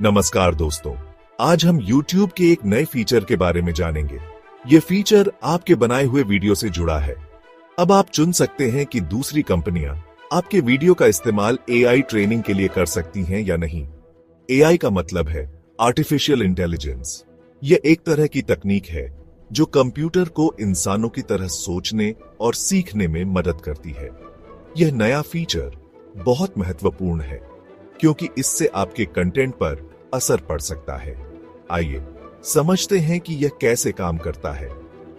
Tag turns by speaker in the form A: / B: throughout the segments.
A: नमस्कार दोस्तों, आज हम YouTube के एक नए फीचर के बारे में जानेंगे। ये फीचर आपके बनाए हुए वीडियो से जुड़ा है। अब आप चुन सकते हैं कि दूसरी कंपनियां आपके वीडियो का इस्तेमाल AI ट्रेनिंग के लिए कर सकती हैं या नहीं। AI का मतलब है आर्टिफिशियल इंटेलिजेंस। यह एक तरह की तकनीक है जो कंप्यूटर को इंसानों की तरह सोचने और सीखने में मदद करती है। यह नया फीचर बहुत महत्वपूर्ण है क्योंकि इससे आपके कंटेंट पर असर पड़ सकता है। आइए समझते हैं कि यह कैसे काम करता है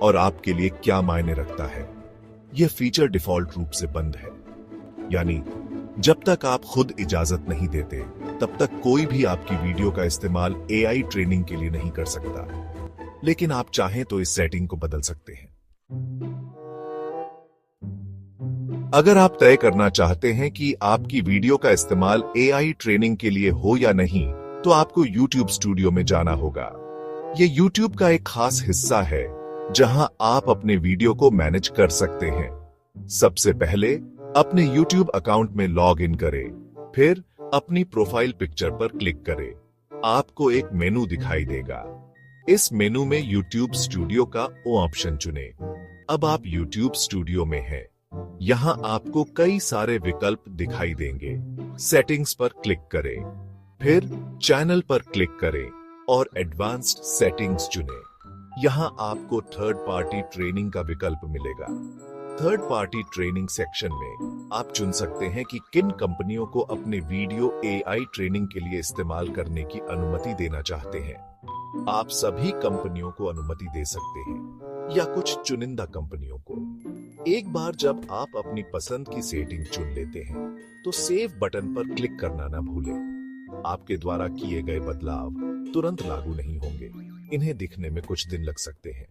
A: और आपके लिए क्या मायने रखता है। यह फीचर डिफॉल्ट रूप से बंद है, यानी जब तक आप खुद इजाजत नहीं देते तब तक कोई भी आपकी वीडियो का इस्तेमाल AI ट्रेनिंग के लिए नहीं कर सकता। लेकिन आप चाहें तो इस सेटिंग को बदल सकते हैं। अगर आप तय करना चाहते हैं कि आपकी वीडियो का इस्तेमाल AI ट्रेनिंग के लिए हो या नहीं, तो आपको YouTube स्टूडियो में जाना होगा। यह YouTube का एक खास हिस्सा है जहां आप अपने वीडियो को मैनेज कर सकते हैं। सबसे पहले अपने YouTube अकाउंट में लॉग इन करें, फिर अपनी प्रोफाइल पिक्चर पर क्लिक करें। आपको एक मेनू दिखाई देगा। इस मेनू में YouTube स्टूडियो का ओ ऑप्शन चुनें। अब आप YouTube स्टूडियो में हैं। यहां आपको कई सारे विकल्प दिखाई देंगे। सेटिंग्स पर क्लिक करें, फिर चैनल पर क्लिक करें और एडवांस्ड सेटिंग्स चुनें। यहां आपको थर्ड पार्टी ट्रेनिंग का विकल्प मिलेगा। थर्ड पार्टी ट्रेनिंग सेक्शन में आप चुन सकते हैं कि किन कंपनियों को अपने वीडियो AI ट्रेनिंग के लिए इस्तेमाल करने की अनुमति देना चाहते हैं। आप सभी कंपनियों को अनुमति दे सकते हैं या कुछ चुनिंदा कंपनियों को। एक बार जब आप अपनी पसंद की सेटिंग चुन लेते हैं तो सेव बटन पर क्लिक करना ना भूलें। आपके द्वारा किए गए बदलाव तुरंत लागू नहीं होंगे। इन्हें दिखने में कुछ दिन लग सकते हैं।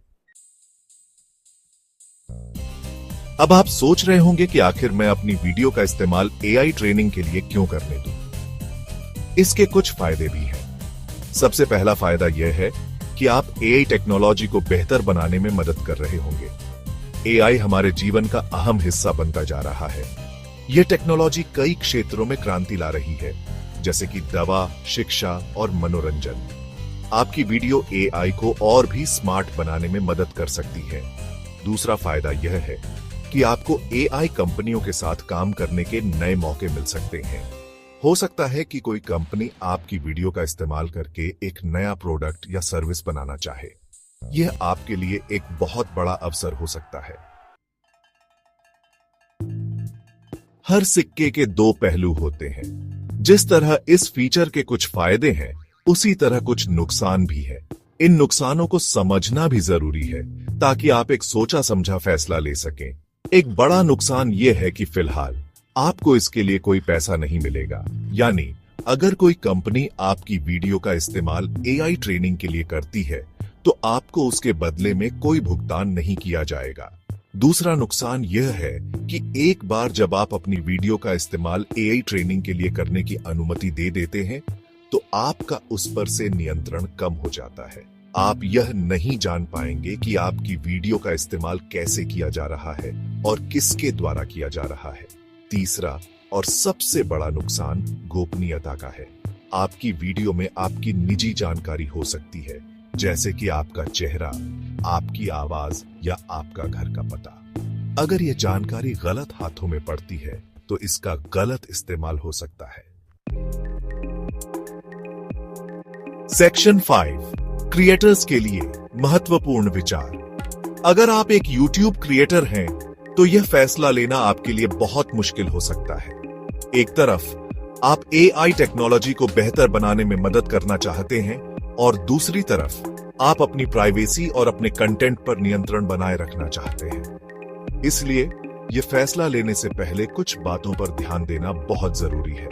A: अब आप सोच रहे होंगे कि आखिर मैं अपनी वीडियो का इस्तेमाल AI ट्रेनिंग के लिए क्यों करने दूं? इसके कुछ फायदे भी हैं। सबसे पहला फायदा यह है कि आप AI टेक्नोलॉजी को बेहतर बनाने में मदद कर रहे होंगे। AI हमारे जीवन का अहम हिस्सा बनता जा रहा है। यह टेक्नोलॉजी कई क्षेत्रों में क्रांति ला रही है, जैसे कि दवा, शिक्षा और मनोरंजन। आपकी वीडियो AI को और भी स्मार्ट बनाने में मदद कर सकती है। दूसरा फायदा यह है कि आपको AI कंपनियों के साथ काम करने के नए मौके मिल सकते हैं। हो सकता है कि कोई कंपनी आपकी वीडियो का इस्तेमाल करके एक नया प्रोडक्ट या सर्विस बनाना चाहे। यह आपके लिए एक बहुत बड़ा अवसर हो सकता है। हर सिक्के के दो पहलू होते हैं। जिस तरह इस फीचर के कुछ फायदे हैं, उसी तरह कुछ नुकसान भी है। इन नुकसानों को समझना भी जरूरी है ताकि आप एक सोचा समझा फैसला ले सकें। एक बड़ा नुकसान यह है कि फिलहाल आपको इसके लिए कोई पैसा नहीं मिलेगा। यानी अगर कोई कंपनी आपकी वीडियो का इस्तेमाल AI ट्रेनिंग के लिए करती है तो आपको उसके बदले में कोई भुगतान नहीं किया जाएगा। दूसरा नुकसान यह है कि एक बार जब आप अपनी वीडियो का इस्तेमाल AI ट्रेनिंग के लिए करने की अनुमति दे देते हैं तो आपका उस पर से नियंत्रण कम हो जाता है। आप यह नहीं जान पाएंगे कि आपकी वीडियो का इस्तेमाल कैसे किया जा रहा है और किसके द्वारा किया जा रहा है। तीसरा और सबसे बड़ा नुकसान गोपनीयता का है। आपकी वीडियो में आपकी निजी जानकारी हो सकती है, जैसे कि आपका चेहरा, आपकी आवाज या आपका घर का पता। अगर यह जानकारी गलत हाथों में पड़ती है तो इसका गलत इस्तेमाल हो सकता है। सेक्शन 5 क्रिएटर्स के लिए महत्वपूर्ण विचार। अगर आप एक YouTube क्रिएटर हैं तो यह फैसला लेना आपके लिए बहुत मुश्किल हो सकता है। एक तरफ आप AI टेक्नोलॉजी को बेहतर बनाने में मदद करना चाहते हैं और दूसरी तरफ आप अपनी प्राइवेसी और अपने कंटेंट पर नियंत्रण बनाए रखना चाहते हैं। इसलिए यह फैसला लेने से पहले कुछ बातों पर ध्यान देना बहुत जरूरी है।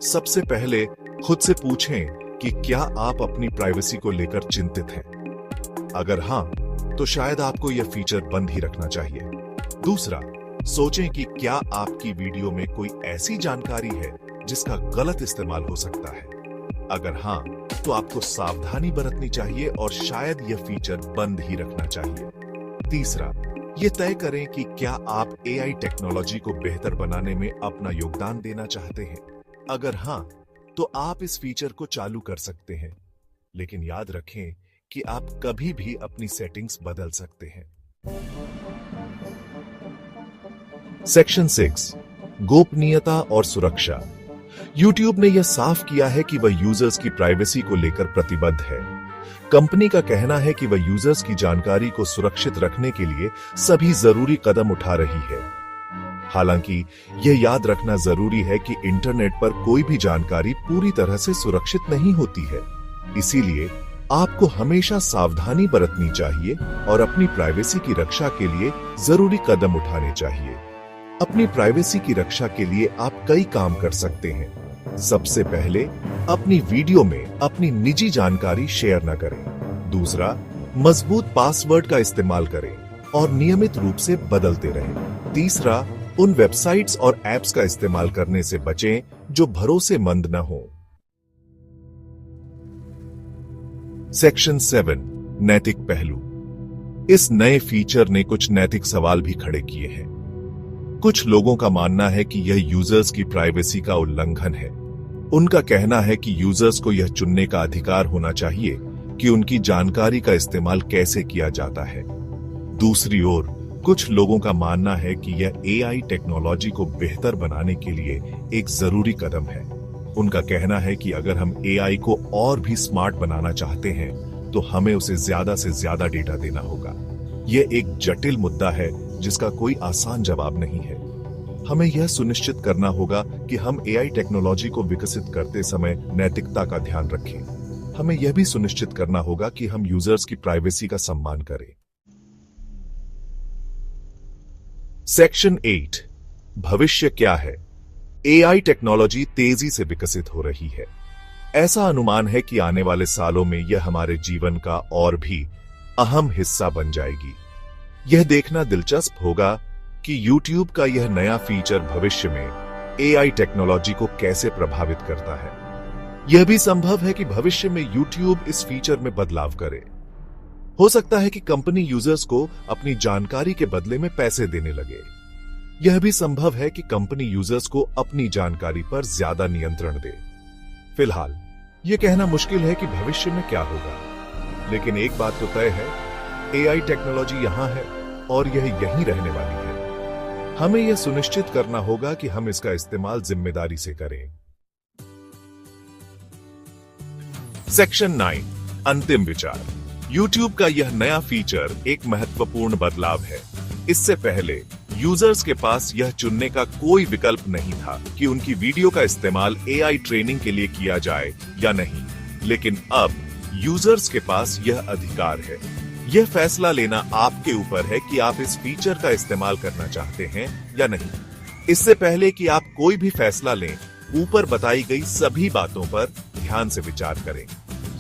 A: सबसे पहले खुद से पूछें कि क्या आप अपनी प्राइवेसी को लेकर चिंतित हैं। अगर हां, तो शायद आपको यह फीचर बंद ही रखना चाहिए। दूसरा, सोचें कि क्या आपकी वीडियो में कोई ऐसी जानकारी है जिसका गलत इस्तेमाल हो सकता है। अगर हां, तो आपको सावधानी बरतनी चाहिए और शायद यह फीचर बंद ही रखना चाहिए। तीसरा, यह तय करें कि क्या आप AI टेक्नोलॉजी को बेहतर बनाने में अपना योगदान देना चाहते हैं। अगर हां, तो आप इस फीचर को चालू कर सकते हैं, लेकिन याद रखें कि आप कभी भी अपनी सेटिंग्स बदल सकते हैं। सेक्शन 6, गोपनीयता और सुरक्षा। YouTube ने यह साफ किया है कि वह यूजर्स की प्राइवेसी को लेकर प्रतिबद्ध है। कंपनी का कहना है कि वह यूजर्स की जानकारी को सुरक्षित रखने के लिए सभी जरूरी कदम उठा रही है। हालांकि यह याद रखना जरूरी है कि इंटरनेट पर कोई भी जानकारी पूरी तरह से सुरक्षित नहीं होती है। इसीलिए आपको हमेशा सावधानी बरतनी चाहिए और अपनी प्राइवेसी की रक्षा के लिए जरूरी कदम उठाने चाहिए। अपनी प्राइवेसी की रक्षा के लिए आप कई काम कर सकते हैं। सबसे पहले, अपनी वीडियो में अपनी निजी जानकारी शेयर न करें। दूसरा, मजबूत पासवर्ड का इस्तेमाल करें और नियमित रूप से बदलते रहें। तीसरा, उन वेबसाइट्स और ऐप्स का इस्तेमाल करने से बचें जो भरोसेमंद न हो। सेक्शन 7, नैतिक पहलू। इस नए फीचर ने कुछ नैतिक सवाल भी खड़े किए हैं। कुछ लोगों का मानना है कि यह यूजर्स की प्राइवेसी का उल्लंघन है। उनका कहना है कि यूजर्स को यह चुनने का अधिकार होना चाहिए कि उनकी जानकारी का इस्तेमाल कैसे किया जाता है। दूसरी ओर, कुछ लोगों का मानना है कि यह एआई टेक्नोलॉजी को बेहतर बनाने के लिए एक जरूरी कदम है। उनका कहना है कि अगर हम एआई को और भी स्मार्ट बनाना चाहते हैं तो हमें उसे ज्यादा से ज्यादा डेटा देना होगा। यह एक जटिल मुद्दा है जिसका कोई आसान जवाब नहीं है। हमें यह सुनिश्चित करना होगा कि हम एआई टेक्नोलॉजी को विकसित करते समय नैतिकता का ध्यान रखें। हमें यह भी सुनिश्चित करना होगा कि हम यूजर्स की प्राइवेसी का सम्मान करें। सेक्शन 8, भविष्य क्या है? एआई टेक्नोलॉजी तेजी से विकसित हो रही है। ऐसा अनुमान है कि आने वाले सालों में यह हमारे जीवन का और भी अहम हिस्सा बन जाएगी। यह देखना दिलचस्प होगा कि YouTube का यह नया फीचर भविष्य में एआई टेक्नोलॉजी को कैसे प्रभावित करता है। यह भी संभव है कि भविष्य में YouTube इस फीचर में बदलाव करे। हो सकता है कि कंपनी यूजर्स को अपनी जानकारी के बदले में पैसे देने लगे। यह भी संभव है कि कंपनी यूजर्स को अपनी जानकारी पर ज्यादा नियंत्रण दे। फिलहाल यह कहना मुश्किल है कि भविष्य में क्या होगा, लेकिन एक बात तो तय है, एआई टेक्नोलॉजी यहां है और यह यहीं रहने वाली है। हमें यह सुनिश्चित करना होगा कि हम इसका इस्तेमाल जिम्मेदारी से करें। सेक्शन 9, अंतिम विचार। YouTube का यह नया फीचर एक महत्वपूर्ण बदलाव है। इससे पहले यूजर्स के पास यह चुनने का कोई विकल्प नहीं था कि उनकी वीडियो का इस्तेमाल एआई ट्रेनिंग के लिए किया जाए या नहीं, लेकिन अब यूजर्स के पास यह अधिकार है। यह फैसला लेना आपके ऊपर है कि आप इस फीचर का इस्तेमाल करना चाहते हैं या नहीं। इससे पहले कि आप कोई भी फैसला लें, ऊपर बताई गई सभी बातों पर ध्यान से विचार करें।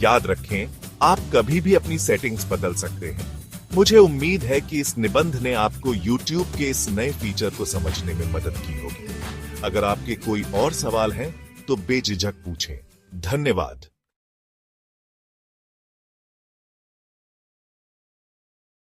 A: याद रखें, आप कभी भी अपनी सेटिंग्स बदल सकते हैं। मुझे उम्मीद है कि इस निबंध ने आपको YouTube के इस नए फीचर को समझने में मदद की होगी। अगर आपके कोई और सवाल हैं, तो बेझिझक पूछें। धन्यवाद।